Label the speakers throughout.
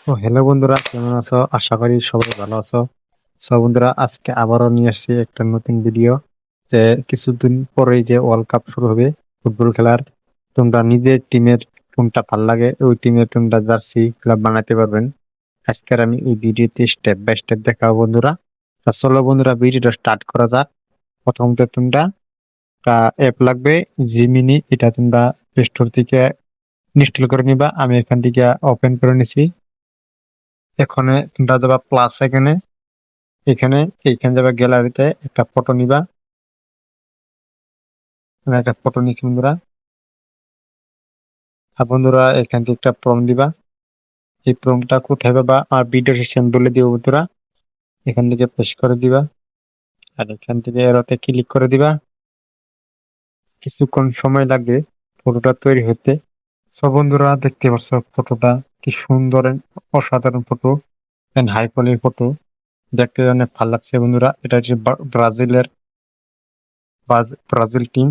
Speaker 1: Hello বন্ধুরা, কেমন আছো? আশা করি সবাই ভালো আছো। বন্ধুরা, আজকে আবারও নিয়ে আসছি একটা নতুন ভিডিও। যে কিছুদিন পরেই যে ওয়ার্ল্ড কাপ শুরু হবে ফুটবল খেলার, তোমরা নিজের টিমের কোনটা ভাল লাগে ওই টিমের তোমরা জার্সি ক্লাব বানাতে পারবেন। আজকের আমি এই ভিডিওতে স্টেপ বাই স্টেপ দেখাবো বন্ধুরা। চলো বন্ধুরা, ভিডিওটা স্টার্ট করা যাক। প্রথমত তোমরা একটা অ্যাপ লাগবে, জিমিনি। এটা তোমরা প্লে স্টোর থেকে ইনস্টল করে নিবা। আমি এখান থেকে ওপেন করে নিছি। এখানে তোমরা যাবা প্লাস, এখানে এখানে এইখানে যাবা গ্যালারিতে, একটা ফটো নিবা। আমি একটা ফটো নিচ্ছি বন্ধুরা। আর বন্ধুরা, এখান থেকে একটা প্রম দিবা। এই প্রমটা কোথায় পাবা আর ভিডিও শেষে আমি বলে দিব বন্ধুরা। এখান থেকে পেস্ট করে দিবা, আর এখান থেকে এরোতে ক্লিক করে দিবা। কিছুক্ষণ সময় লাগবে ফটোটা তৈরি হতে। সব বন্ধুরা, দেখতে পাচ্ছ ফটোটা কি সুন্দর and অসাধারণ ফটো এন্ড হাই কোয়ালিটির ফটো। দেখতে অনেক ভালো লাগছে বন্ধুরা। এটা হচ্ছে ব্রাজিলের ব্রাজিল টিম।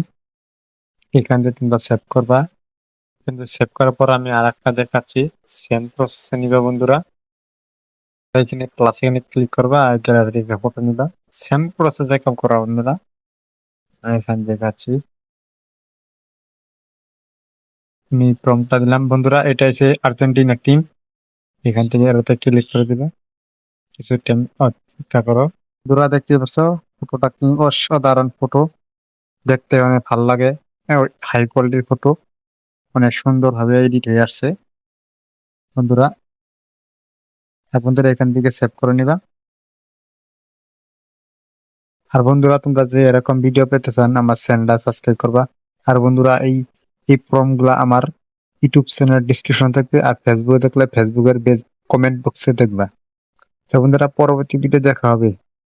Speaker 1: এখান থেকে তোমরা সেভ করবা। কিন্তু সেভ করার পর আমি আর একটা দেখাচ্ছি। সেম প্রসেসে নিবা বন্ধুরা। এখানে প্লাস এখানে ক্লিক করবা আর গ্যালারি থেকে ফটো নিবা। সেম প্রসেসে কাম করা বন্ধুরা। আমি এখানে দেখাচ্ছি। আমি প্রমটা দিলাম বন্ধুরা। এটা হচ্ছে আর্জেন্টিনা টিম। এখান থেকে এরোতে ক্লিক করে দিবা। কিছু টাইম অপেক্ষা করো বন্ধুরা। দেখতে পাচ্ছ ফটোটা কি অসাধারণ ফটো। দেখতে অনেক ভালো লাগে। হাই কোয়ালিটির ফটো, অনেক সুন্দর ভাবে এডিট হয়ে আসছে বন্ধুরা। আর বন্ধুরা, এখান থেকে সেভ করে নিবা। আর বন্ধুরা, তোমরা যে এরকম ভিডিও পেতে চান আমার চ্যানেলটা সাবস্ক্রাইব করবা। আর বন্ধুরা, এই ফর্ম গুলা আমার ইউটিউব চ্যানেল ডিসক্রিপশন থাকবে, আর ফেসবুকে দেখলে ফেসবুকের বেজ কমেন্ট বক্সে দেখবা। তো বন্ধুরা, পরবর্তী ভিডিও দেখা হবে।